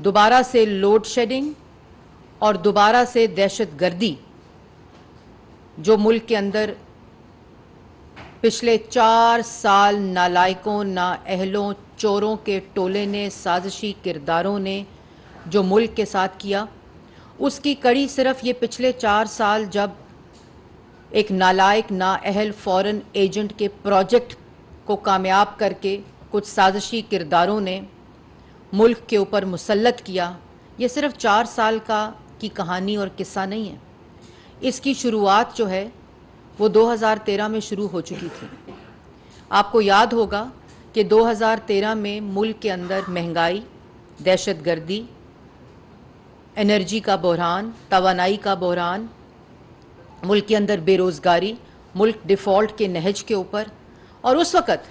دوبارہ سے load shedding اور دوبارہ سے دہشت گردی جو ملک کے اندر پچھلے 4 سال نالائقوں، نااہلوں، چوروں کے ٹولے نے، سازشی کرداروں نے جو ملک کے ساتھ کیا، اس کی کڑی صرف یہ پچھلے 4 سال جب ایک نالائق، نااہل فورن ایجنٹ کے پروجیکٹ کو کامیاب کر کے کچھ سازشی کرداروں نے ملک کے اوپر مسلط کیا، یہ صرف 4 سال کی کہانی اور قصہ نہیں ہے۔ اس کی شروعات جو ہے وہ 2013 میں شروع ہو چکی تھی۔ آپ کو یاد ہوگا کہ 2013 میں ملک کے اندر مہنگائی، دہشت گردی، انرجی کا بحران، توانائی کا بحران، ملک کے اندر بے روزگاری، ملک ڈیفالٹ کے نہج کے اوپر، اور اس وقت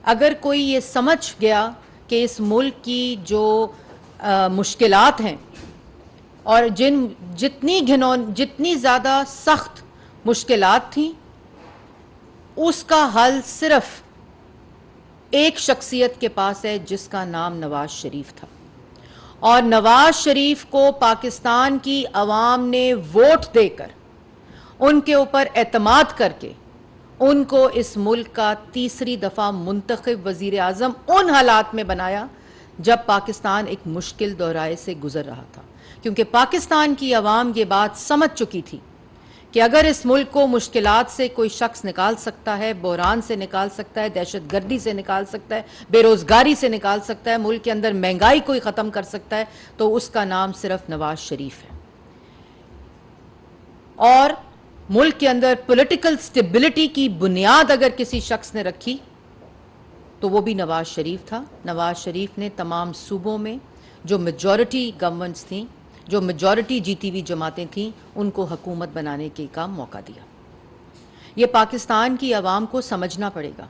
اگر کوئی یہ سمجھ گیا کہ اس ملک کی جو مشکلات ہیں اور جتنی زیادہ سخت مشکلات تھیں، اس کا حل صرف ایک شخصیت کے پاس ہے جس کا نام نواز شریف تھا، اور نواز شریف کو پاکستان کی عوام نے ووٹ دے کر، ان کے اوپر اعتماد کر کے، ان کو اس ملک کا تیسری دفعہ منتخب وزیر اعظم ان حالات میں بنایا جب پاکستان ایک مشکل دورائے سے گزر رہا تھا، کیونکہ پاکستان کی عوام یہ بات سمجھ چکی تھی کہ اگر اس ملک کو مشکلات سے کوئی شخص نکال سکتا ہے، بحران سے نکال سکتا ہے، دہشت گردی سے نکال سکتا ہے، بے روزگاری سے نکال سکتا ہے، ملک کے اندر مہنگائی کوئی ختم کر سکتا ہے، تو اس کا نام صرف نواز شریف ہے۔ اور ملک کے اندر پولیٹیکل سٹیبلٹی کی بنیاد اگر کسی شخص نے رکھی تو وہ بھی نواز شریف تھا۔ نواز شریف نے تمام صوبوں میں جو میجورٹی گورنمنٹس تھیں، جو میجورٹی جیتی ہوئی جماعتیں تھیں، ان کو حکومت بنانے کا موقع دیا۔ یہ پاکستان کی عوام کو سمجھنا پڑے گا۔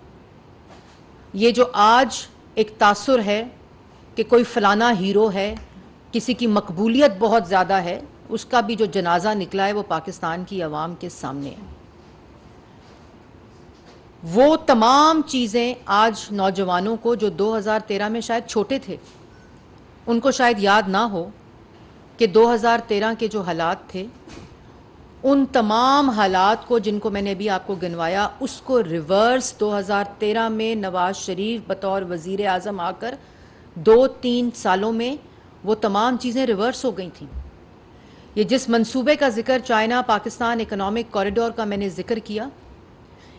یہ جو آج ایک تاثر ہے کہ کوئی فلانا ہیرو ہے، کسی کی مقبولیت بہت زیادہ ہے، اس کا بھی جو جنازہ نکلا ہے وہ پاکستان کی عوام کے سامنے ہے۔ وہ تمام چیزیں آج نوجوانوں کو جو 2013 میں شاید چھوٹے تھے، ان کو شاید یاد نہ ہو کہ 2013 کے جو حالات تھے، ان تمام حالات کو جن کو میں نے ابھی آپ کو گنوایا، اس کو ریورس 2013 میں نواز شریف بطور وزیر اعظم آ کر 2-3 سالوں میں وہ تمام چیزیں ریورس ہو گئی تھیں۔ یہ جس منصوبے کا ذکر چائنا پاکستان اکنامک کوریڈور کا میں نے ذکر کیا،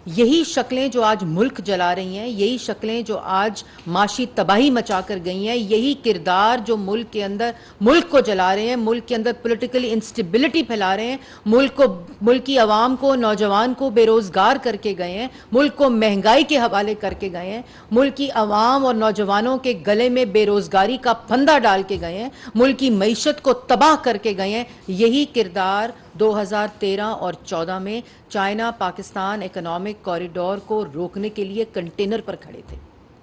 یہی شکلیں جو آج ملک جلا رہی ہیں، یہی شکلیں جو آج معاشی تباہی مچا کر گئی ہیں، یہی کردار جو ملک کے اندر ملک کو جلا رہے ہیں، ملک کے اندر پولیٹیکل انسٹیبلٹی پھیلا رہے ہیں، ملک کی عوام کو، نوجوان کو بے روزگار کر کے گئے ہیں، ملک کو مہنگائی کے حوالے کر کے گئے ہیں، ملک کی عوام اور نوجوانوں کے گلے میں بے روزگاری کا پھندا ڈال کے گئے ہیں، ملک کی معیشت کو تباہ کر کے گئے ہیں۔ یہی کردار 2013 اور 14 میں چائنا پاکستان اکنامک کوریڈور کو روکنے کے لیے کنٹینر پر کھڑے تھے،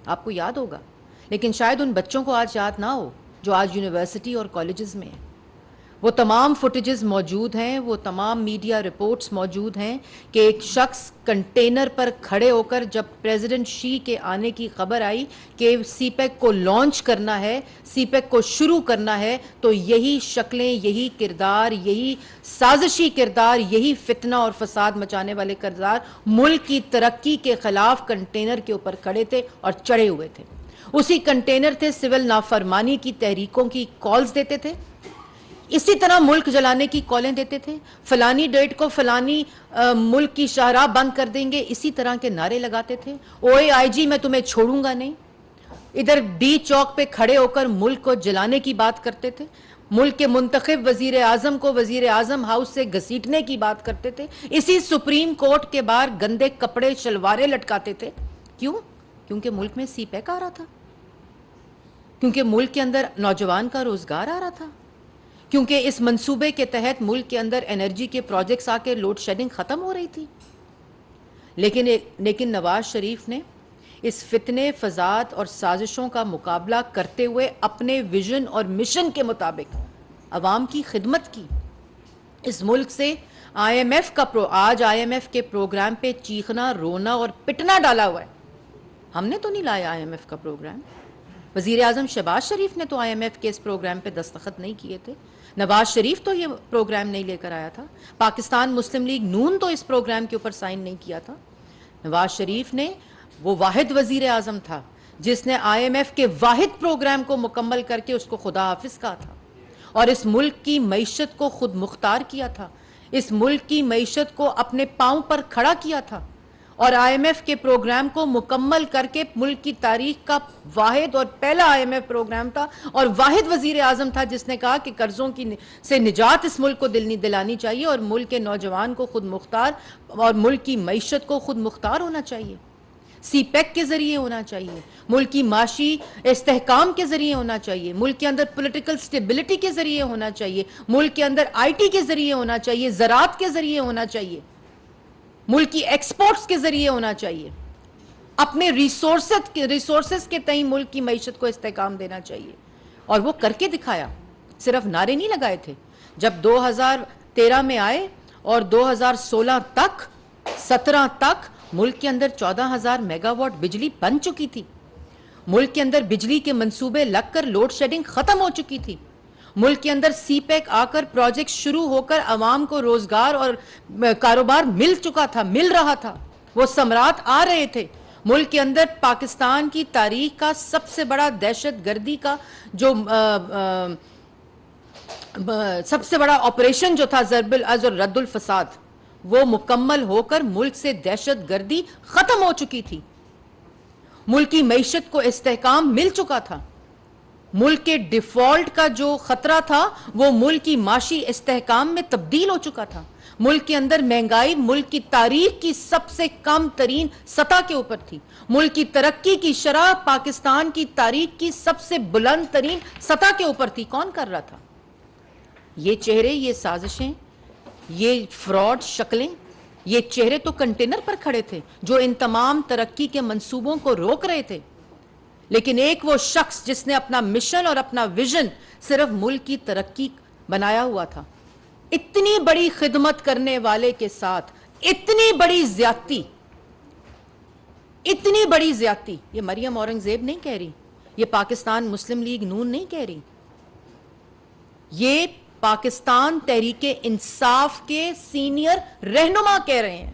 آپ کو یاد ہوگا۔ لیکن شاید ان بچوں کو آج یاد نہ ہو جو آج یونیورسٹی اور کالجز میں ہیں۔ وہ تمام فوٹیجز موجود ہیں، وہ تمام میڈیا رپورٹس موجود ہیں کہ ایک شخص کنٹینر پر کھڑے ہو کر جب پریزیڈنٹ شی کے آنے کی خبر آئی کہ سی پیک کو لانچ کرنا ہے، سی پیک کو شروع کرنا ہے، تو یہی شکلیں، یہی کردار، یہی سازشی کردار، یہی فتنہ اور فساد مچانے والے کردار ملک کی ترقی کے خلاف کنٹینر کے اوپر کھڑے تھے اور چڑھے ہوئے تھے۔ اسی کنٹینر تھے سول نافرمانی کی تحریکوں کی کالز دیتے تھے، اسی طرح ملک جلانے کی کالیں دیتے تھے، فلانی ڈیٹ کو فلانی ملک کی شاہراہ بند کر دیں گے، اسی طرح کے نعرے لگاتے تھے۔ اوے آئی جی میں تمہیں چھوڑوں گا نہیں، ادھر ڈی چوک پہ کھڑے ہو کر ملک کو جلانے کی بات کرتے تھے، ملک کے منتخب وزیر اعظم کو وزیر اعظم ہاؤس سے گھسیٹنے کی بات کرتے تھے، اسی سپریم کورٹ کے باہر گندے کپڑے شلواریں لٹکاتے تھے۔ کیوں؟ کیونکہ ملک میں سی پیک آ رہا تھا، کیونکہ ملک کے اندر نوجوان کا روزگار آ رہا تھا، کیونکہ اس منصوبے کے تحت ملک کے اندر انرجی کے پروجیکٹس آ کے لوڈ شیڈنگ ختم ہو رہی تھی۔ لیکن نواز شریف نے اس فتنے، فساد اور سازشوں کا مقابلہ کرتے ہوئے اپنے ویژن اور مشن کے مطابق عوام کی خدمت کی۔ اس ملک سے آئی ایم ایف کا آج آئی ایم ایف کے پروگرام پہ چیخنا، رونا اور پٹنا ڈالا ہوا ہے۔ ہم نے تو نہیں لایا آئی ایم ایف کا پروگرام، وزیر اعظم شہباز شریف نے تو آئی ایم ایف کے اس پروگرام پہ دستخط نہیں کیے تھے، نواز شریف تو یہ پروگرام نہیں لے کر آیا تھا، پاکستان مسلم لیگ نون تو اس پروگرام کے اوپر سائن نہیں کیا تھا۔ نواز شریف نے، وہ واحد وزیر اعظم تھا جس نے آئی ایم ایف کے واحد پروگرام کو مکمل کر کے اس کو خدا حافظ کہا تھا اور اس ملک کی معیشت کو خود مختار کیا تھا، اس ملک کی معیشت کو اپنے پاؤں پر کھڑا کیا تھا، اور آئی ایم ایف کے پروگرام کو مکمل کر کے ملک کی تاریخ کا واحد اور پہلا آئی ایم ایف پروگرام تھا اور واحد وزیر اعظم تھا جس نے کہا کہ قرضوں سے نجات اس ملک کو دلانی چاہیے اور ملک کے نوجوان کو خود مختار اور ملک کی معیشت کو خود مختار ہونا چاہیے، سی پیک کے ذریعے ہونا چاہیے، ملک کی معاشی استحکام کے ذریعے ہونا چاہیے، ملک کے اندر پولیٹیکل سٹیبلٹی کے ذریعے ہونا چاہیے، ملک کے اندر آئی ٹی کے ذریعے ہونا چاہیے، زراعت کے ذریعے ہونا چاہیے، ملک کی ایکسپورٹس کے ذریعے ہونا چاہیے، اپنے ریسورسز کے تئیں ملک کی معیشت کو استحکام دینا چاہیے، اور وہ کر کے دکھایا، صرف نعرے نہیں لگائے تھے۔ جب 2013 میں آئے اور 2016 تک 17 تک ملک کے اندر 14,000 میگا واٹ بجلی بن چکی تھی، ملک کے اندر بجلی کے منصوبے لگ کر لوڈ شیڈنگ ختم ہو چکی تھی، ملک کے اندر سی پیک آ کر پروجیکٹ شروع ہو کر عوام کو روزگار اور کاروبار مل چکا تھا، مل رہا تھا، وہ ثمرات آ رہے تھے۔ ملک کے اندر پاکستان کی تاریخ کا سب سے بڑا دہشت گردی کا جو سب سے بڑا آپریشن جو تھا ضرب الارض اور رد الفساد، وہ مکمل ہو کر ملک سے دہشت گردی ختم ہو چکی تھی، ملک کی معیشت کو استحکام مل چکا تھا، ملک کے ڈیفالٹ کا جو خطرہ تھا وہ ملک کی معاشی استحکام میں تبدیل ہو چکا تھا، ملک کے اندر مہنگائی ملک کی تاریخ کی سب سے کم ترین سطح کے اوپر تھی، ملک کی ترقی کی شرح پاکستان کی تاریخ کی سب سے بلند ترین سطح کے اوپر تھی۔ کون کر رہا تھا؟ یہ چہرے، یہ سازشیں، یہ فراڈ شکلیں، یہ چہرے تو کنٹینر پر کھڑے تھے جو ان تمام ترقی کے منصوبوں کو روک رہے تھے، لیکن ایک وہ شخص جس نے اپنا مشن اور اپنا ویژن صرف ملک کی ترقی بنایا ہوا تھا، اتنی بڑی خدمت کرنے والے کے ساتھ اتنی بڑی زیادتی، یہ مریم اورنگزیب نہیں کہہ رہی، یہ پاکستان مسلم لیگ نون نہیں کہہ رہی، یہ پاکستان تحریک انصاف کے سینئر رہنما کہہ رہے ہیں،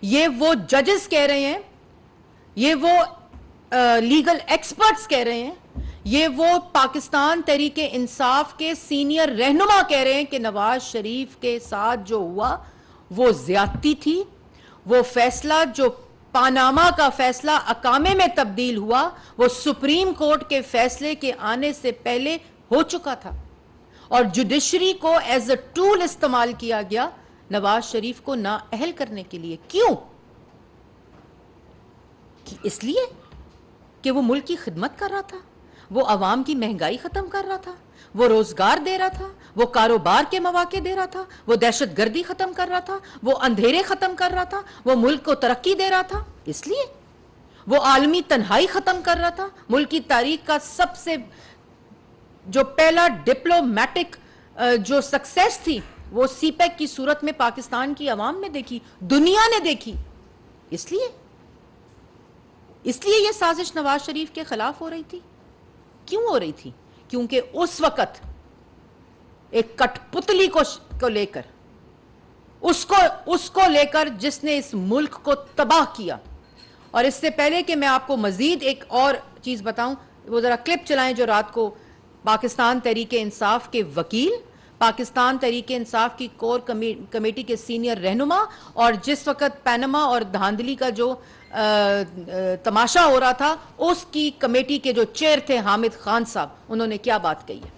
یہ وہ ججز کہہ رہے ہیں، یہ وہ لیگل ایکسپرٹس کہہ رہے ہیں، یہ وہ پاکستان تحریک انصاف کے سینئر رہنما کہہ رہے ہیں کہ نواز شریف کے ساتھ جو ہوا وہ زیادتی تھی، وہ فیصلہ جو پاناما کا فیصلہ اقامے میں تبدیل ہوا وہ سپریم کورٹ کے فیصلے کے آنے سے پہلے ہو چکا تھا، اور جوڈیشری کو ایز اے ٹول استعمال کیا گیا نواز شریف کو نااہل کرنے کے لیے۔ کیوں؟ اس لیے کہ وہ ملک کی خدمت کر رہا تھا، وہ عوام کی مہنگائی ختم کر رہا تھا، وہ روزگار دے رہا تھا، وہ کاروبار کے مواقع دے رہا تھا، وہ دہشت گردی ختم کر رہا تھا، وہ اندھیرے ختم کر رہا تھا، وہ ملک کو ترقی دے رہا تھا، اس لیے وہ عالمی تنہائی ختم کر رہا تھا، ملک کی تاریخ کا سب سے جو پہلا ڈپلومیٹک جو سکسیس تھی وہ سی پیک کی صورت میں پاکستان کی عوام نے دیکھی، دنیا نے دیکھی، اس لیے یہ سازش نواز شریف کے خلاف ہو رہی تھی۔ کیوں ہو رہی تھی؟ کیونکہ اس وقت ایک کٹ پتلی کو لے کر اس کو لے کر جس نے اس ملک کو تباہ کیا۔ اور اس سے پہلے کہ میں آپ کو مزید ایک اور چیز بتاؤں، وہ ذرا کلپ چلائیں جو رات کو پاکستان تحریک انصاف کے وکیل، پاکستان تحریک انصاف کی کور کمیٹی کے سینئر رہنما، اور جس وقت پینما اور دھاندلی کا جو تماشا ہو رہا تھا اس کی کمیٹی کے جو چیئر تھے حامد خان صاحب، انہوں نے کیا بات کہی ہے۔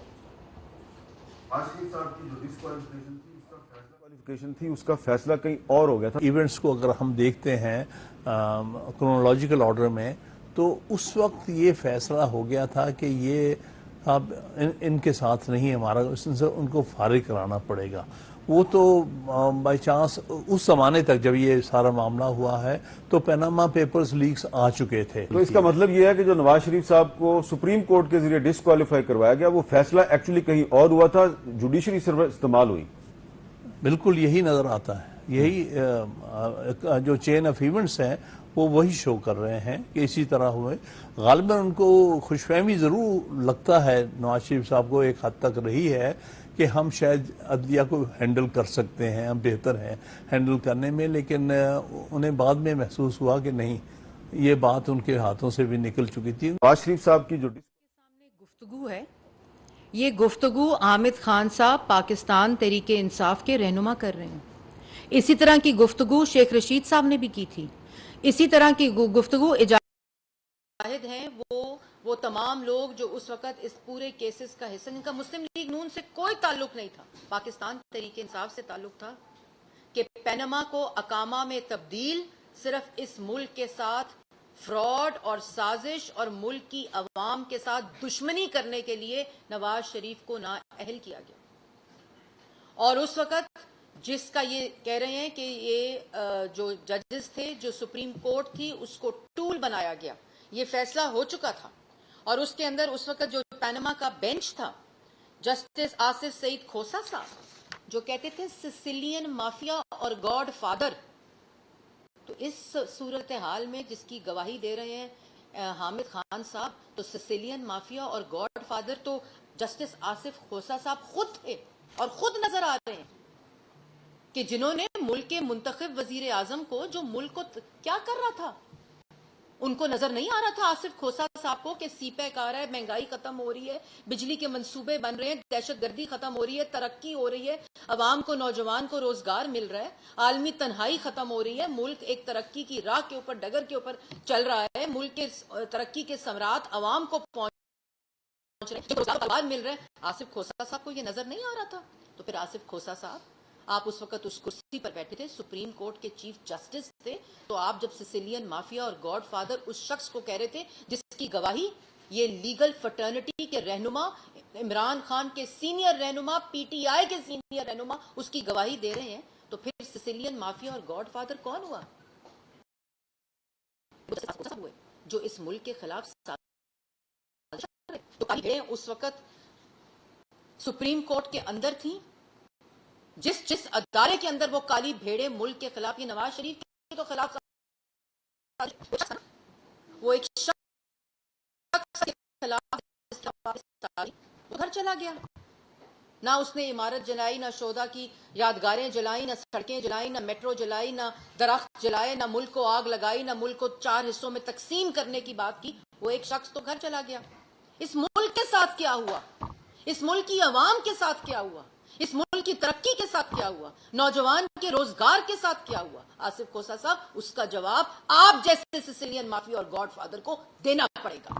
اس کا فیصلہ کہیں اور ہو گیا تھا۔ ایونٹس کو اگر ہم دیکھتے ہیں کرونالوجیکل آرڈر میں، تو اس وقت یہ فیصلہ ہو گیا تھا کہ یہ اب ان کے ساتھ نہیں ہمارا، ان کو فارغ کرانا پڑے گا۔ وہ تو بائی چانس اس زمانے تک جب یہ سارا معاملہ ہوا ہے تو پیناما پیپرز لیکس آ چکے تھے۔ تو اس کا مطلب یہ ہے کہ جو نواز شریف صاحب کو سپریم کورٹ کے ذریعے ڈسکوالیفائی کروایا گیا وہ فیصلہ ایکچولی کہیں اور ہوا تھا، جوڈیشری استعمال ہوئی۔ بالکل یہی نظر آتا ہے، یہی جو چین آف ایونٹس ہیں وہ وہی شو کر رہے ہیں کہ اسی طرح ہوئے. غالباً ان کو خوش فہمی ضرور لگتا ہے نواز شریف صاحب کو ایک حد تک رہی ہے کہ ہم شاید عدلیہ کو ہینڈل کر سکتے ہیں, ہم بہتر ہیں ہینڈل کرنے میں, لیکن انہیں بعد میں محسوس ہوا کہ نہیں, یہ بات ان کے ہاتھوں سے بھی نکل چکی تھی. نواز شریف صاحب کی جو گفتگو ہے, یہ گفتگو حامد خان صاحب پاکستان تحریک انصاف کے رہنما کر رہے ہیں. اسی طرح کی گفتگو شیخ رشید صاحب نے بھی کی تھی. اسی طرح کی گفتگو اجاہد ہیں وہ تمام لوگ جو اس وقت اس پورے کیسز کا حصہ, ان کا مسلم لیگ نون سے کوئی تعلق نہیں تھا, پاکستان تحریک انصاف سے تعلق تھا, کہ پینما کو اقامہ میں تبدیل صرف اس ملک کے ساتھ فراڈ اور سازش اور ملک کی عوام کے ساتھ دشمنی کرنے کے لیے نواز شریف کو نااہل کیا گیا. اور اس وقت جس کا یہ کہہ رہے ہیں کہ یہ جو ججز تھے, جو سپریم کورٹ تھی, اس کو ٹول بنایا گیا. یہ فیصلہ ہو چکا تھا, اور اس کے اندر اس وقت جو پینما کا بینچ تھا, جسٹس آصف سعید کھوسا صاحب جو کہتے تھے سسیلین مافیا اور گاڈ فادر, تو اس صورتحال میں جس کی گواہی دے رہے ہیں حامد خان صاحب, تو سسیلین مافیا اور گاڈ فادر تو جسٹس آصف کھوسا صاحب خود تھے, اور خود نظر آ رہے ہیں کہ جنہوں نے ملک کے منتخب وزیر اعظم کو, جو ملک کو کیا کر رہا تھا, ان کو نظر نہیں آ رہا تھا آصف کھوسا صاحب کو کہ سی پیک آ رہا ہے, مہنگائی ختم ہو رہی ہے, بجلی کے منصوبے بن رہے ہیں, دہشت گردی ختم ہو رہی ہے, ترقی ہو رہی ہے, عوام کو, نوجوان کو روزگار مل رہا ہے, عالمی تنہائی ختم ہو رہی ہے, ملک ایک ترقی کی راہ کے اوپر, ڈگر کے اوپر چل رہا ہے, ملک کے ترقی کے ثمرات عوام کو پہنچ رہے ہیں, روزگار مل رہے ہیں. آصف کھوسا صاحب کو یہ نظر نہیں آ رہا تھا. تو پھر آصف کھوسا صاحب, آپ اس وقت اس کرسی پر بیٹھے تھے, سپریم کورٹ کے چیف جسٹس تھے, تو آپ جب سسیلین مافیا اور گاڈ فادر اس شخص کو کہہ رہے تھے جس کی گواہی یہ لیگل فرٹرنٹی کے رہنما, عمران خان کے سینئر رہنما, پی ٹی آئی کے سینئر رہنما اس کی گواہی دے رہے ہیں, تو پھر سسیلین مافیا اور گاڈ فادر کون ہوا؟ جو اس ملک کے خلاف اس وقت سپریم کورٹ کے اندر تھی, جس ادارے کے اندر وہ کالی بھیڑے ملک کے خلاف, یہ نواز شریف کے تو خلاف, وہ ایک شخص کے خلاف گھر چلا گیا, نہ اس نے عمارت جلائی, نہ شہداء کی یادگاریں جلائیں, نہ سڑکیں جلائیں, نہ میٹرو جلائی, نہ درخت جلائے, نہ ملک کو آگ لگائی, نہ ملک کو 4 حصوں میں تقسیم کرنے کی بات کی. وہ ایک شخص تو گھر چلا گیا. اس ملک کے ساتھ کیا ہوا, اس ملک کی عوام کے ساتھ کیا ہوا, اس ملک کی ترقی کے ساتھ کیا ہوا, نوجوان کے روزگار کے ساتھ کیا ہوا؟ آصف کھوسا صاحب, اس کا جواب آپ جیسے سسیلین مافیا اور گاڈ فادر کو دینا پڑے گا.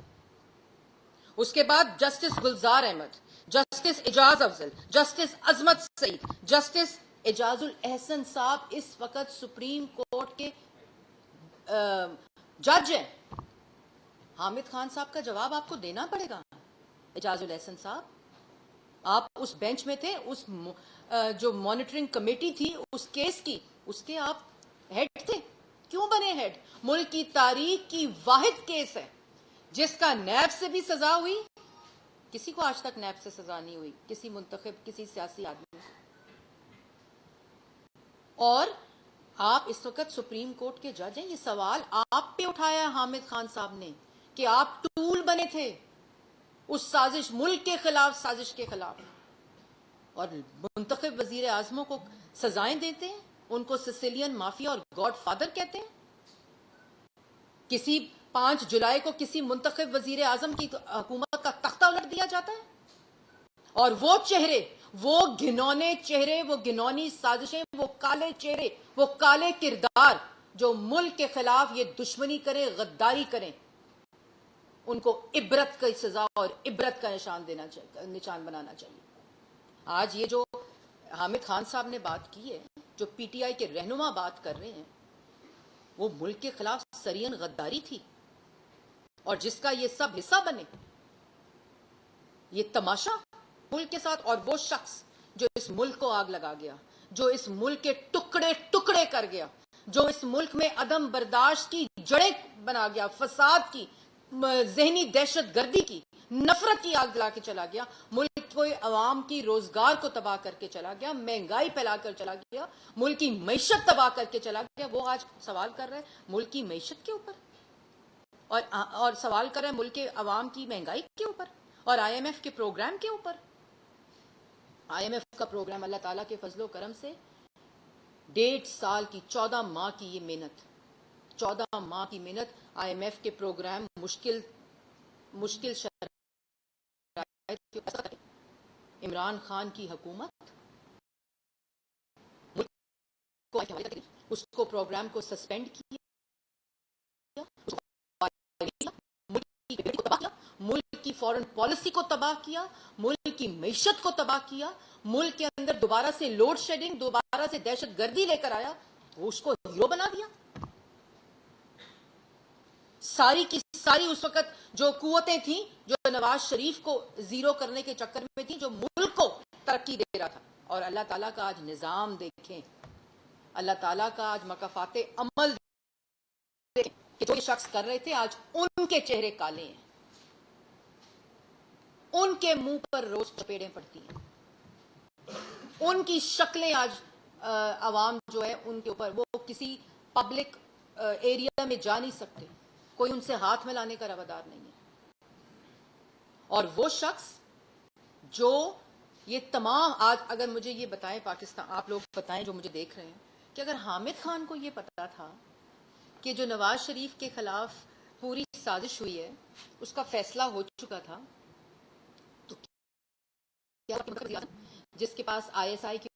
اس کے بعد جسٹس گلزار احمد, جسٹس اعجاز افضل, جسٹس عظمت سعید, جسٹس اعجاز الاحسن صاحب اس وقت سپریم کورٹ کے جج ہیں. حامد خان صاحب کا جواب آپ کو دینا پڑے گا. اعجاز الاحسن صاحب, آپ اس بینچ میں تھے, اس جو مانیٹرنگ کمیٹی تھی اس کیس کی, اس کے آپ ہیڈ تھے. کیوں بنے ہیڈ؟ ملک کی تاریخ کی واحد کیس ہے جس کا نیب سے بھی سزا ہوئی. کسی کو آج تک نیب سے سزا نہیں ہوئی, کسی منتخب, کسی سیاسی آدمی سے. اور آپ اس وقت سپریم کورٹ کے جج ہیں. یہ سوال آپ پہ اٹھایا ہے حامد خان صاحب نے کہ آپ ٹول بنے تھے اس سازش, ملک کے خلاف سازش کے خلاف, اور منتخب وزیر اعظموں کو سزائیں دیتے ہیں, ان کو سسیلین مافیا اور گاڈ فادر کہتے ہیں. کسی 5 جولائی کو کسی منتخب وزیر اعظم کی حکومت کا تختہ الٹ دیا جاتا ہے, اور وہ چہرے, وہ گھنونے چہرے, وہ گھنونی سازشیں, وہ کالے چہرے, وہ کالے کردار جو ملک کے خلاف یہ دشمنی کریں, غداری کریں, ان کو عبرت کی سزا اور عبرت کا نشان بنانا چاہیے. آج یہ جو حامد خان صاحب نے بات کی ہے, جو پی ٹی آئی کے رہنما بات کر رہے ہیں, وہ ملک کے خلاف سرین غداری تھی, اور جس کا یہ سب حصہ بنے, یہ تماشا ملک کے ساتھ. اور وہ شخص جو اس ملک کو آگ لگا گیا, جو اس ملک کے ٹکڑے ٹکڑے کر گیا, جو اس ملک میں عدم برداشت کی جڑیں بنا گیا, فساد کی, ذہنی دہشت گردی کی, نفرت کی آگ جلا کے چلا گیا, ملک کوئی عوام کی روزگار کو تباہ کر کے چلا گیا, مہنگائی پھیلا کر چلا گیا, ملک کی معیشت تباہ کر کے چلا گیا, وہ آج سوال کر رہے ہیں ملک کی معیشت کے اوپر, اور سوال کر رہے ہیں ملک کے عوام کی مہنگائی کے اوپر, اور آئی ایم ایف کے پروگرام کے اوپر. آئی ایم ایف کا پروگرام اللہ تعالیٰ کے فضل و کرم سے 1.5 سال کی 14 ماہ کی یہ محنت, 14 ماہ کی محنت, آئی ایم ایف کے پروگرام مشکل شرائط کے اوپر. عمران خان کی حکومت اس کو پروگرام کو سسپینڈ کیا, ملک کی فورن پالیسی کو تباہ کیا, ملک کی معیشت کو تباہ کیا, ملک کے اندر دوبارہ سے لوڈ شیڈنگ, دوبارہ سے دہشت گردی لے کر آیا, اس کو ہیرو بنا دیا. ساری کی ساری اس وقت جو قوتیں تھیں جو نواز شریف کو زیرو کرنے کے چکر میں تھیں, جو ملک کو ترقی دے رہا تھا, اور اللہ تعالیٰ کا آج نظام دیکھیں, اللہ تعالیٰ کا آج مکافات عمل دیکھیں کہ جو یہ شخص کر رہے تھے آج ان کے چہرے کالے ہیں, ان کے منہ پر روز چپیڑیں پڑتی ہیں, ان کی شکلیں آج عوام جو ہے ان کے اوپر, وہ کسی پبلک ایریا میں جا نہیں سکتے, کوئی ان سے ہاتھ میں لانے کا روادار نہیں ہے. اور وہ شخص جو یہ تمام آج اگر مجھے یہ بتائیں, پاکستان آپ لوگ بتائیں جو مجھے دیکھ رہے ہیں, کہ اگر حامد خان کو یہ پتا تھا کہ جو نواز شریف کے خلاف پوری سازش ہوئی ہے اس کا فیصلہ ہو چکا تھا, تو کیا جس کے پاس آئی ایس آئی کی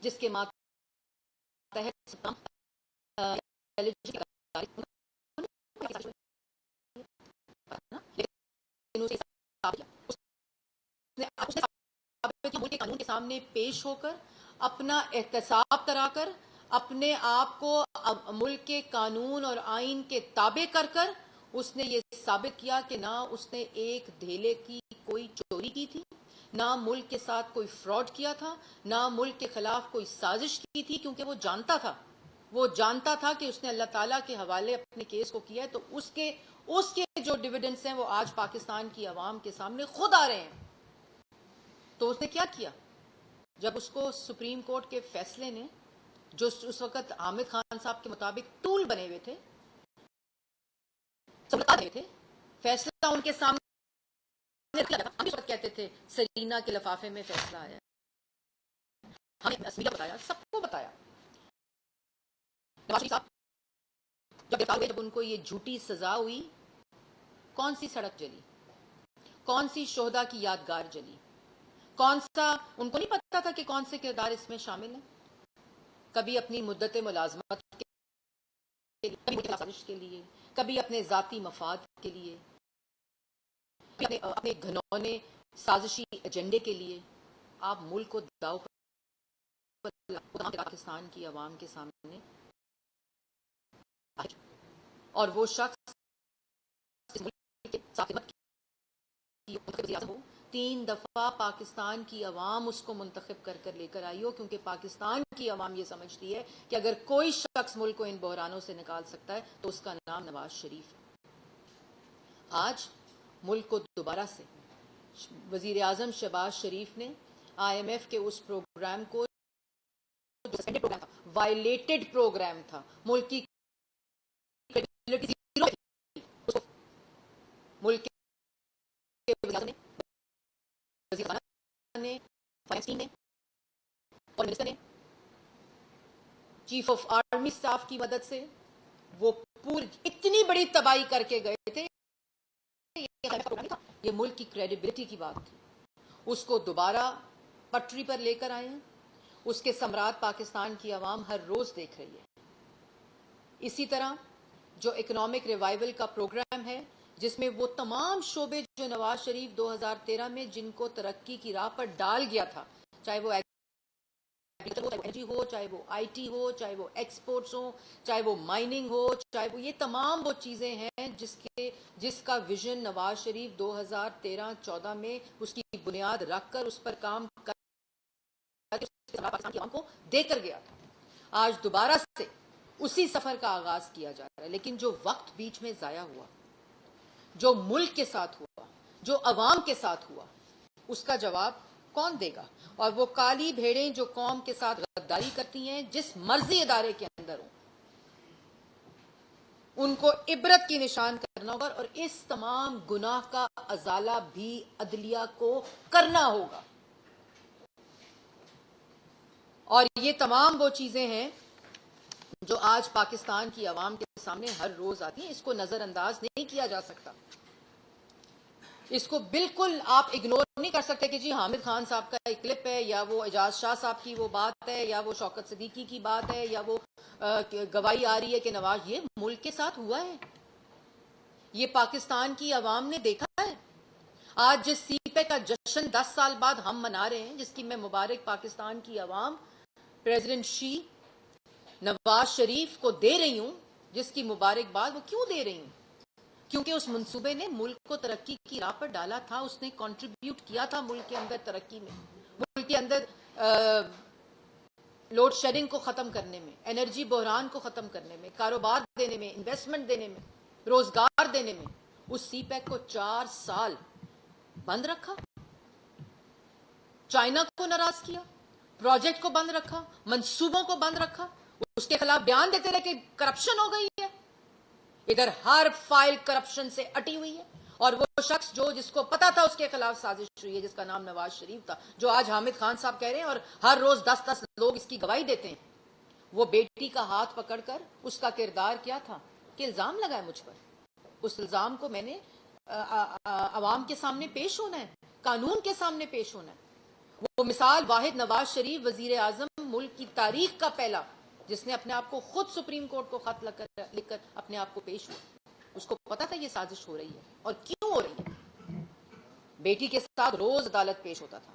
جس کے ماتحت قانون کے سامنے پیش ہو کر اپنا احتساب کرا کر اپنے آپ کو ملک کے قانون اور آئین کے تابع کر کر اس نے یہ ثابت کیا کہ نہ اس نے ایک دھیلے کی کوئی چوری کی تھی, نہ ملک کے ساتھ کوئی فراڈ کیا تھا, نہ ملک کے خلاف کوئی سازش کی تھی, کیونکہ وہ جانتا تھا کہ اس نے اللہ تعالیٰ کے حوالے اپنے کیس کو کیا ہے, تو اس کے جو ڈیویڈنڈز ہیں وہ آج پاکستان کی عوام کے سامنے خود آ رہے ہیں. تو اس نے کیا کیا, جب اس کو سپریم کورٹ کے فیصلے نے, جو اس وقت حامد خان صاحب کے مطابق ٹول بنے ہوئے تھے, فیصلہ ان کے سامنے ہم اس وقت کہتے تھے سرینا کے لفافے میں فیصلہ آیا, ہمیں اسمیہ بتایا, سب کو بتایا. نواز شریف صاحب جب گرفتار ہوئے, جب ان کو یہ جھوٹی سزا ہوئی, کون سی سڑک جلی, کون سی شہداء کی یادگار جلی, کون سا, ان کو نہیں پتا تھا کہ کون سے کردار اس میں شامل ہیں. کبھی اپنی مدت ملازمت کے لیے, کبھی سازش کے لیے, کبھی اپنے ذاتی مفاد کے لیے, اپنے گھنونے سازشی ایجنڈے کے لیے آپ ملک کو داؤ پر پاکستان کی عوام کے سامنے. اور وہ شخص 3 دفعہ پاکستان کی عوام اس کو منتخب کر لے کر آئی ہو, کیونکہ پاکستان کی عوام یہ سمجھتی ہے کہ اگر کوئی شخص ملک کو ان بحرانوں سے نکال سکتا ہے تو اس کا نام نواز شریف ہے. آج ملک کو دوبارہ سے وزیر اعظم شہباز شریف نے آئی ایم ایف کے اس پروگرام کو, وائلیٹڈ پروگرام تھا, ملک کی ملک کے چیف آف آرمی سٹاف کی مدد سے وہ پوری اتنی بڑی تباہی کر کے گئے تھے. یہ ملک کی کریڈیبلٹی کی بات تھی, اس کو دوبارہ پٹری پر لے کر آئے ہیں. اس کے ثمرات پاکستان کی عوام ہر روز دیکھ رہی ہے. اسی طرح جو اکنامک ریوائیول کا پروگرام ہے, جس میں وہ تمام شعبے جو نواز شریف 2013 میں جن کو ترقی کی راہ پر ڈال گیا تھا, چاہے وہ انرجی ہو, چاہے وہ آئی ٹی ہو, چاہے وہ ایکسپورٹس ہو, چاہے وہ مائننگ ہو, چاہے وہ یہ تمام وہ چیزیں ہیں جس کا ویژن نواز شریف 2013-14 میں اس کی بنیاد رکھ کر اس پر کام پاکستان کی عوام کو دے کر گیا تھا. آج دوبارہ سے اسی سفر کا آغاز کیا جا رہا ہے. لیکن جو وقت بیچ میں ضائع ہوا, جو ملک کے ساتھ ہوا, جو عوام کے ساتھ ہوا اس کا جواب کون دے گا؟ اور وہ کالی بھیڑیں جو قوم کے ساتھ غداری کرتی ہیں جس مرضی ادارے کے اندر ہوں ان کو عبرت کی نشان کرنا ہوگا، اور اس تمام گناہ کا ازالہ بھی عدلیہ کو کرنا ہوگا. اور یہ تمام وہ چیزیں ہیں جو آج پاکستان کی عوام کے سامنے ہر روز آتی ہیں. اس کو نظر انداز نہیں کیا جا سکتا. اس کو بالکل آپ اگنور نہیں کر سکتے کہ جی حامد خان صاحب کا ایک کلپ ہے، یا وہ اعجاز شاہ صاحب کی وہ بات ہے، یا وہ شوکت صدیقی کی بات ہے، یا وہ گواہی آ رہی ہے کہ نواز. یہ ملک کے ساتھ ہوا ہے، یہ پاکستان کی عوام نے دیکھا ہے. آج جس سی پے کا جشن 10 سال بعد ہم منا رہے ہیں، جس کی میں مبارک پاکستان کی عوام پریزیڈنٹ شی نواز شریف کو دے رہی ہوں، جس کی مبارکباد وہ کیوں دے رہی ہوں؟ کیونکہ اس منصوبے نے ملک کو ترقی کی راہ پر ڈالا تھا. اس نے کنٹریبیوٹ کیا تھا ملک کے اندر ترقی میں، ملک کے اندر لوڈ شیڈنگ کو ختم کرنے میں، انرجی بحران کو ختم کرنے میں، کاروبار دینے میں، انویسٹمنٹ دینے میں، روزگار دینے میں. اس سی پیک کو 4 سال بند رکھا، چائنا کو ناراض کیا، پروجیکٹ کو بند رکھا، منصوبوں کو بند رکھا، اس کے خلاف بیان دیتے رہے کہ کرپشن ہو گئی ہے. ادھر ہر فائل کرپشن سے اٹی ہوئی ہے. اور وہ شخص جس کو پتا تھا اس کے خلاف سازش ہوئی ہے، جس کا نام نواز شریف تھا، جو آج حامد خان صاحب کہہ رہے ہیں اور ہر روز 10 لوگ اس کی گواہی دیتے ہیں، وہ بیٹی کا ہاتھ پکڑ کر اس کا کردار کیا تھا کہ الزام لگائے مجھ پر. اس الزام کو میں نے عوام کے سامنے پیش ہونا ہے، قانون کے سامنے پیش ہونا ہے. وہ مثال واحد نواز شریف وزیر اعظم ملک کی تاریخ کا پہلا جس نے اپنے آپ کو خود سپریم کورٹ کو خط لکھ کر اپنے آپ کو پیش ہوا. اس کو پتا تھا یہ سازش ہو رہی ہے اور کیوں ہو رہی ہے. بیٹی کے ساتھ روز عدالت پیش ہوتا تھا،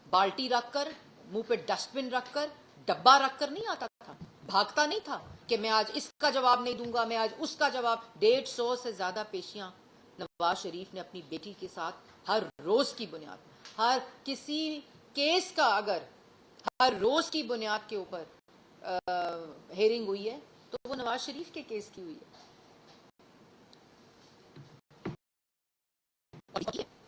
بالٹی رکھ کر، منہ پہ ڈسٹ بن رکھ کر، ڈبہ رکھ کر نہیں آتا تھا. بھاگتا نہیں تھا کہ میں آج اس کا جواب نہیں دوں گا، میں آج اس کا جواب. 150 سے زیادہ پیشیاں نواز شریف نے اپنی بیٹی کے ساتھ ہر روز کی بنیاد، ہر کسی کیس کا اگر ہر روز کی بنیاد کے اوپر ہیئرنگ ہوئی ہے تو وہ نواز شریف کے کیس کی ہوئی ہے.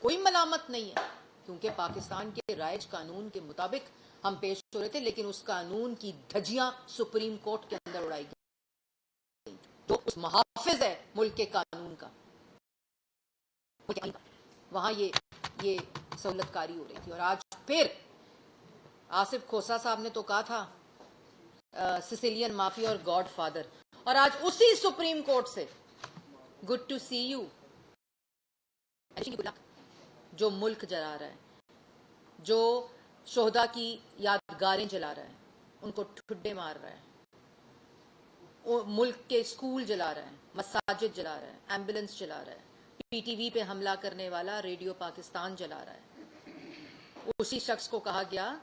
کوئی ملامت نہیں ہے، کیونکہ پاکستان کے رائج قانون کے مطابق ہم پیش ہو رہے تھے، لیکن اس قانون کی دھجیاں سپریم کورٹ کے اندر اڑائی گئی جو اس محافظ ہے ملک کے قانون کا، وہاں یہ سہولت کاری ہو رہی تھی. اور آج پھر آصف کھوسا صاحب نے تو کہا تھا سسیلین مافیا اور گاڈ فادر، اور آج اسی سپریم کورٹ سے گڈ ٹو سی یو جو ملک جلا رہا ہے، جو شہداء کی یادگاریں جلا رہا ہے، ان کو ٹھڈے مار رہا ہے، ملک کے اسکول جلا رہا ہے، مساجد جلا رہا ہے، ایمبولینس جلا رہا ہے، پی ٹی وی پہ حملہ کرنے والا ریڈیو پاکستان جلا رہا ہے. اسی شخص کو کہا گیا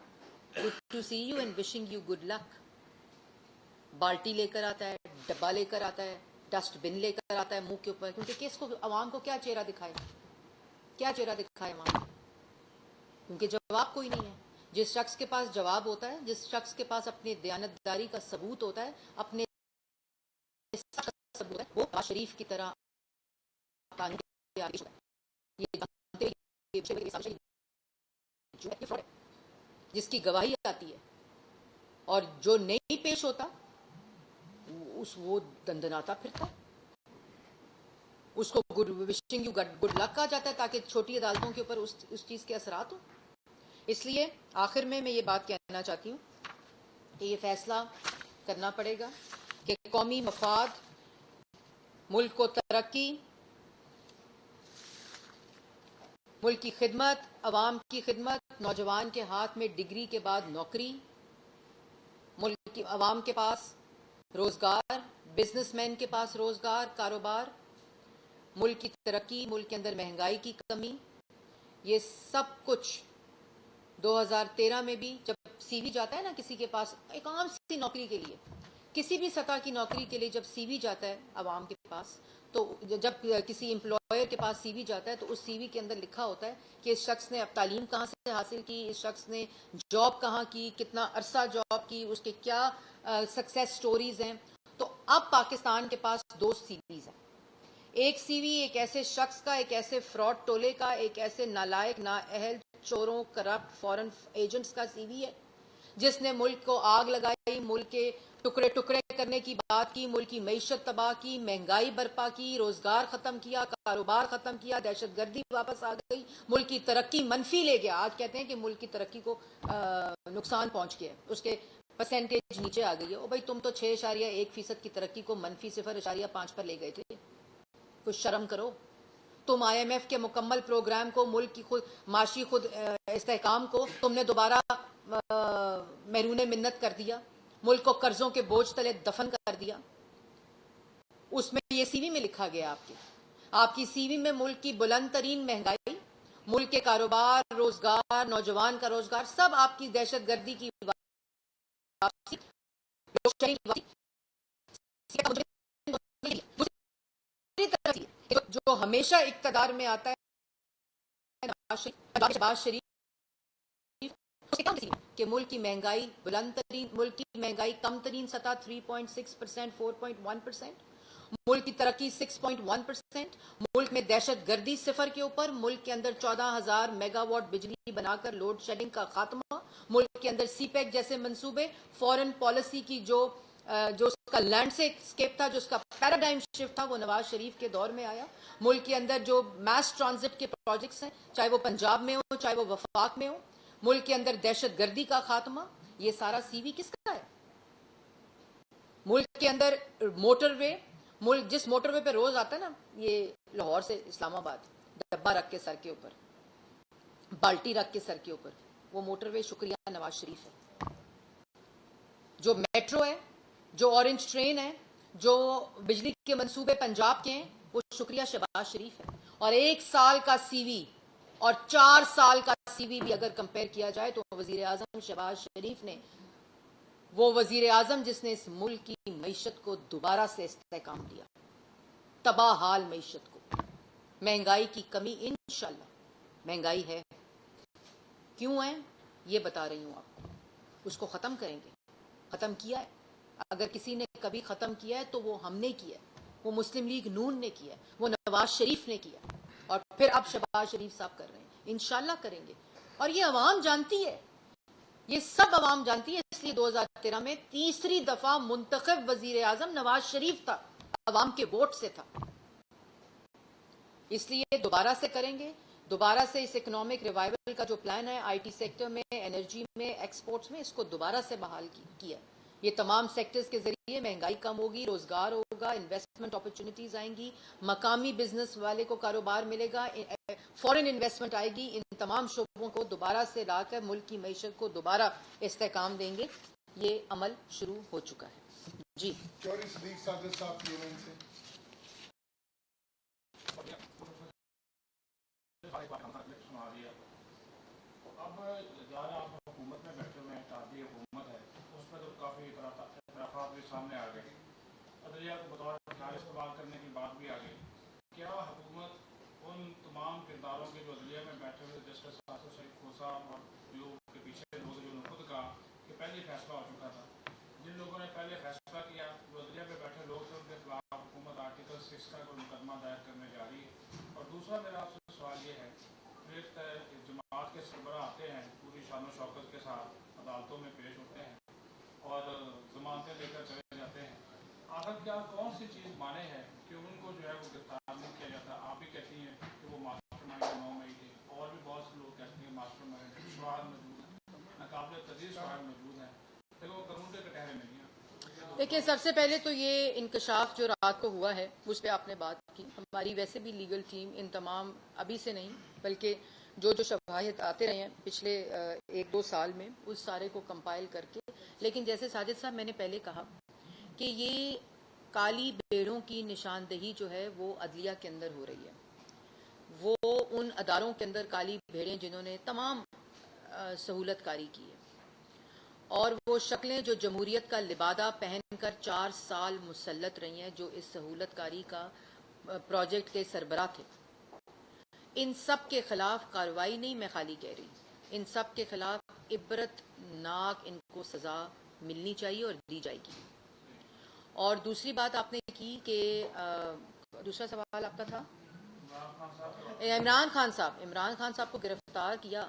good to see you and wishing you good luck. بالٹی لے کر آتا ہے، ڈبہ لے کر آتا ہے، ڈسٹ بن لے کر آتا ہے منہ کے اوپر، کیونکہ کس کو عوام کو کیا چہرہ دکھائے، کیا چہرہ دکھائے عوام، کیونکہ جواب کوئی نہیں ہے. جس شخص کے پاس جواب ہوتا ہے، جس شخص کے پاس اپنی دیانتداری کا ثبوت ہوتا ہے، اپنے ثبوت ہے، وہ نواز شریف کی طرح جس کی گواہی آتی ہے اور جو نہیں پیش ہوتا وہ دندناتا پھرتا ہے. اس کو وشنگ یو گڈ لک کہا جاتا ہے تاکہ چھوٹی عدالتوں کے اوپر اس چیز کے اثرات ہوں. اس لیے آخر میں یہ بات کہنا چاہتی ہوں کہ یہ فیصلہ کرنا پڑے گا کہ قومی مفاد، ملک کو ترقی، ملک کی خدمت، عوام کی خدمت، نوجوان کے ہاتھ میں ڈگری کے بعد نوکری، ملک کی عوام کے پاس روزگار، بزنس مین کے پاس روزگار، کاروبار، ملک کی ترقی، ملک کے اندر مہنگائی کی کمی. یہ سب کچھ 2013 میں بھی جب سی وی جاتا ہے نا کسی کے پاس ایک عام سی نوکری کے لیے، کسی بھی سطح کی نوکری کے لیے جب سی وی جاتا ہے عوام کے پاس، تو جب کسی امپلائر کے پاس سی وی جاتا ہے تو اس سی وی کے اندر لکھا ہوتا ہے کہ اس شخص نے اب تعلیم کہاں سے حاصل کی، اس شخص نے جاب کہاں کی، کتنا عرصہ جاب کی، اس کے کیا سکسیس سٹوریز ہیں. تو اب پاکستان کے پاس 2 سی ویز ہیں. ایک سی وی ایک ایسے شخص کا، ایک ایسے فراڈ ٹولے کا، ایک ایسے نالائق نااہل چوروں کرپٹ فورن ایجنٹس کا سی وی ہے جس نے ملک کو آگ لگائی، ملک کے ٹکڑے ٹکڑے کرنے کی بات کی، ملک کی معیشت تباہ کی، مہنگائی برپا کی، روزگار ختم کیا، کاروبار ختم کیا، دہشت گردی واپس آ گئی، ملک کی ترقی منفی لے گیا. آج کہتے ہیں کہ ملک کی ترقی کو نقصان پہنچ گیا، اس کے پرسنٹیج نیچے آ گئی ہے. او بھائی تم تو 6.1% کی ترقی کو منفی 0.5 پر لے گئے تھے. کچھ شرم کرو. تم آئی ایم ایف کے مکمل پروگرام کو، ملک کی خود معاشی خود استحکام کو تم نے دوبارہ محرون منت کر دیا، ملک کو قرضوں کے بوجھ تلے دفن کر دیا. اس میں یہ سی وی میں لکھا گیا آپ کی سی وی میں ملک کی بلند ترین مہنگائی، ملک کے کاروبار، روزگار، نوجوان کا روزگار، سب آپ کی دہشت گردی کی واپسی، جو ہمیشہ اقتدار میں آتا ہے نواز شریف کہ ملک کی مہنگائی بلند ترین، ملک کی مہنگائی کم ترین سطح 3.6%، 4.1%، ملک کی ترقی 6.1%، ملک میں دہشت گردی 0 کے اوپر، ملک کے اندر 14,000 میگا واٹ بجلی بنا کر لوڈ شیڈنگ کا خاتمہ، ملک کے اندر سی پیک جیسے منصوبے، فورن پالیسی کی جو اس کا لینڈ اسکیپ تھا، جو اس کا پیراڈائم شفٹ تھا، وہ نواز شریف کے دور میں آیا. ملک کے اندر جو میس ٹرانزٹ کے پروجیکٹس ہیں، چاہے وہ پنجاب میں ہو، چاہے وہ وفاق میں ہو، ملک کے اندر دہشت گردی کا خاتمہ. یہ سارا سی وی کس کا ہے؟ ملک کے اندر موٹر وے، ملک جس موٹر وے پہ روز آتا ہے نا، یہ لاہور سے اسلام آباد، ڈبہ رکھ کے سر کے اوپر، بالٹی رکھ کے سر کے اوپر، وہ موٹر وے شکریہ نواز شریف ہے. جو میٹرو ہے، جو اورنج ٹرین ہے، جو بجلی کے منصوبے پنجاب کے ہیں، وہ شکریہ شہباز شریف ہے. اور 1 سال کا سی وی اور 4 سال کا سی وی بھی اگر کمپیئر کیا جائے تو وزیر اعظم شہباز شریف نے، وہ وزیر اعظم جس نے اس ملک کی معیشت کو دوبارہ سے استحکام دیا، تباہ حال معیشت کو، مہنگائی کی کمی. انشاءاللہ مہنگائی ہے، کیوں ہے یہ بتا رہی ہوں آپ کو. اس کو ختم کریں گے. ختم کیا ہے. اگر کسی نے کبھی ختم کیا ہے تو وہ ہم نے کیا ہے، وہ مسلم لیگ نون نے کیا ہے، وہ نواز شریف نے کیا، اور پھر اب شہباز شریف صاحب کر رہے ہیں. انشاءاللہ کریں گے. اور یہ عوام جانتی ہے، یہ سب عوام جانتی ہے. اس لیے 2013 میں تیسری دفعہ منتخب وزیر اعظم نواز شریف تھا، عوام کے ووٹ سے تھا. اس لیے دوبارہ سے کریں گے. دوبارہ سے اس اکنامک ریوائول کا جو پلان ہے، آئی ٹی سیکٹر میں، انرجی میں، ایکسپورٹس میں، اس کو دوبارہ سے بحال کیا. یہ تمام سیکٹرز کے ذریعے مہنگائی کم ہوگی، روزگار ہوگا، انویسٹمنٹ اپرچونٹیز آئیں گی، مقامی بزنس والے کو کاروبار ملے گا، فورن انویسٹمنٹ آئے گی. ان تمام شعبوں کو دوبارہ سے لا کر ملک کی معیشت کو دوبارہ استحکام دیں گے. یہ عمل شروع ہو چکا ہے. جی حکومت میں بیٹھے ہوئے ہیں، تابعی حکومت ہے، اس میں تو کافی اختلافات بھی سامنے آ گئے، عدلیہ کو بطور ہتھیار استعمال کرنے کی بات بھی آ گئی. کیا حکومت ان تمام کرداروں کے جو عدلیہ میں بیٹھے ہوئے جسٹس آصف سعید کھوسہ اور جو کے پیچھے لوگ جو نے خود کہا کہ پہلے فیصلہ ہو چکا تھا، جن لوگوں نے پہلے فیصلہ کیا، جو عدلیہ میں بیٹھے لوگ تھے، ان کے خلاف حکومت آرٹیکل 6 کا کوئی مقدمہ دائر کرنے جا رہی ہے؟ اور دوسرا میرا آپ سے سوال یہ ہے، جماعت کے سربراہ آتے ہیں پوری شان و شوکت کے ساتھ، عدالتوں میں پیش ہوتے ہیں اور ضمانتیں لے کر چلے جاتے ہیں. آخر کیا کون سی چیز مانے ہے کہ ان کو جو ہے وہ گرفتار نہیں کیا جاتا؟ آپ بھی کہتی ہیں کہ وہ ماسٹر مائنڈ 9 مئی تھے، اور بھی بہت سے لوگ کہتے ہیں ماسٹر مائنڈ شواہد موجود ہیں، ناقابل تجدید شواہد موجود ہیں، لیکن وہ قانون کے کٹہرے نہیں ہیں. دیکھیں، سب سے پہلے تو یہ انکشاف جو رات کو ہوا ہے اس پہ آپ نے بات کی. ہماری ویسے بھی لیگل ٹیم ان تمام، ابھی سے نہیں بلکہ جو شواہد آتے رہے ہیں پچھلے 1-2 سال میں، اس سارے کو کمپائل کر کے، لیکن جیسے ساجد صاحب میں نے پہلے کہا کہ یہ کالی بھیڑوں کی نشاندہی جو ہے وہ عدلیہ کے اندر ہو رہی ہے. وہ ان اداروں کے اندر کالی بھیڑیں جنہوں نے تمام سہولت کاری کی ہے، اور وہ شکلیں جو جمہوریت کا لبادہ پہن کر 4 سال مسلط رہی ہیں، جو اس سہولت کاری کا پروجیکٹ کے سربراہ تھے، ان سب کے خلاف کارروائی نہیں میں خالی کہہ رہی، ان سب کے خلاف عبرت ناک ان کو سزا ملنی چاہیے اور دی جائے گی. اور دوسری بات آپ نے کی کہ دوسرا سوال آپ کا تھا عمران خان صاحب کو گرفتار کیا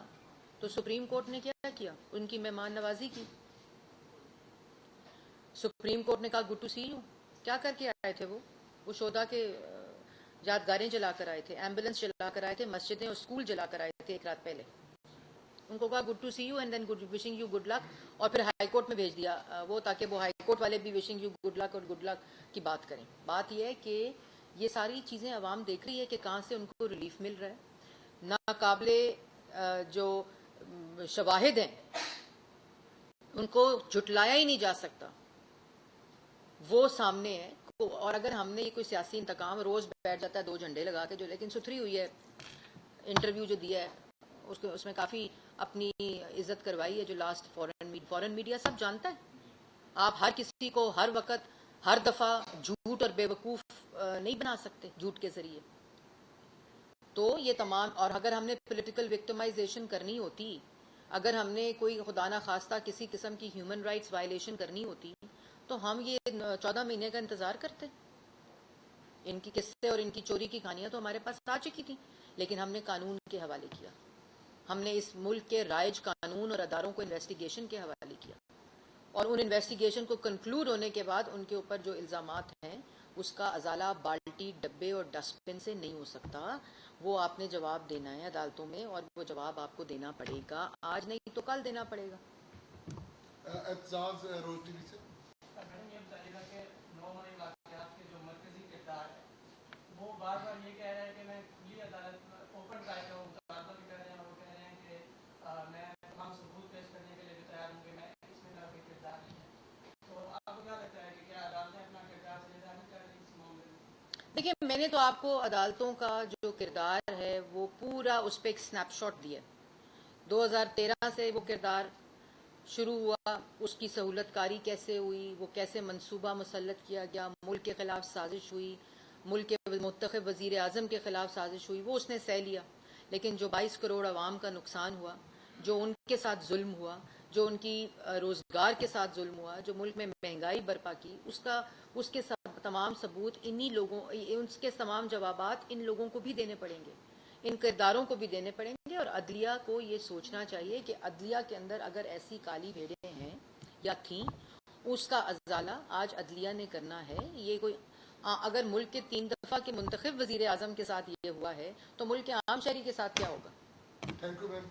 تو سپریم کورٹ نے کیا کیا؟ ان کی مہمان نوازی کی. سپریم کورٹ نے کہا گڈ ٹو سی یو. کیا کر کے آئے تھے وہ شہداء کے یادگاریں جلا کر آئے تھے, ایمبولینس جلا کر آئے تھے, مسجدیں اور اسکول جلا کر آئے تھے ایک رات پہلے. ان کو کہا good to see you and then wishing you good luck, اور پھر ہائی کورٹ میں بھیج دیا وہ, تاکہ وہ ہائی کورٹ والے بھی وشنگ یو گڈ لک اور گڈ لک کی بات کریں. بات یہ ہے کہ یہ ساری چیزیں عوام دیکھ رہی ہے کہ کہاں سے ان کو ریلیف مل رہا ہے. ناقابل جو شواہد ہیں ان کو جھٹلایا ہی نہیں جا سکتا, وہ سامنے ہے. اور اگر ہم نے یہ کوئی سیاسی انتقام, روز بیٹھ جاتا ہے 2 جھنڈے لگا کے, جو لیکن ستھری ہوئی ہے انٹرویو جو دیا ہے اس میں کافی اپنی عزت کروائی ہے, جو لاسٹ فورن میڈیا سب جانتا ہے. آپ ہر کسی کو ہر وقت ہر دفعہ جھوٹ اور بے وقوف نہیں بنا سکتے جھوٹ کے ذریعے. تو یہ تمام, اور اگر ہم نے پولیٹیکل وکٹمائزیشن کرنی ہوتی, اگر ہم نے کوئی خدا نخواستہ کسی قسم کی ہیومن رائٹس وائلیشن کرنی ہوتی, تو ہم یہ 14 مہینے کا انتظار کرتے. ان کی قصے اور ان کی چوری کی کہانیاں تو ہمارے پاس آ چکی تھیں, لیکن ہم نے قانون کے حوالے کیا. ہم نے اس ملک کے رائج قانون اور اداروں کو انویسٹیگیشن کے حوالے کیا, اور ان انویسٹیگیشن کو کنکلوڈ ہونے کے بعد ان کے اوپر جو الزامات ہیں اس کا ازالہ بالٹی, ڈبے اور ڈسٹ بن سے نہیں ہو سکتا. وہ آپ نے جواب دینا ہے عدالتوں میں, اور وہ جواب آپ کو دینا پڑے گا, آج نہیں تو کل دینا پڑے گا. اعتزاز روز ٹی وی سے. یہ بتائیے گا کہ نومنی واقعات کے جو مرکزی کردار ہے وہ بار بار یہ کہہ رہے ہیں کہ میں کھلی عدالت اوپن ٹرائل ہوں, مطالبہ بھی کر رہے ہیں, اور وہ کہہ رہے ہیں کہ میں تمام ثبوت پیش کرنے کے لیے بھی تیار ہوں کہ میں اس میں میرا کوئی کردار نہیں ہے. تو آپ کو کیا لگتا ہے کہ کیا عدالتیں اپنا کردار صحیح ظاہر کر رہی ہیں اس معاملے میں؟ دیکھیے, میں نے تو آپ کو عدالتوں کا جو کردار ہے وہ پورا اس پہ ایک سنیپ شاٹ دیا. 2013 سے وہ کردار شروع ہوا, اس کی سہولت کاری کیسے ہوئی, وہ کیسے منصوبہ مسلط کیا گیا, ملک کے خلاف سازش ہوئی, ملک کے منتخب وزیر اعظم کے خلاف سازش ہوئی, وہ اس نے سہ لیا. لیکن جو 22 کروڑ عوام کا نقصان ہوا, جو ان کے ساتھ ظلم ہوا, جو ان کی روزگار کے ساتھ ظلم ہوا, جو ملک میں مہنگائی برپا کی, اس کے تمام ثبوت انہی لوگوں, اس کے تمام جوابات ان لوگوں کو بھی دینے پڑیں گے, ان کرداروں کو بھی دینے پڑیں گے. اور عدلیہ کو یہ سوچنا چاہیے کہ عدلیہ کے اندر اگر ایسی کالی بھیڑیں ہیں یا تھیں, اس کا ازالہ آج عدلیہ نے کرنا ہے. یہ کوئی اگر ملک کے 3 دفعہ کے منتخب وزیر اعظم کے ساتھ یہ ہوا ہے تو ملک کے عام شہری کے ساتھ کیا ہوگا؟ Thank you ma'am.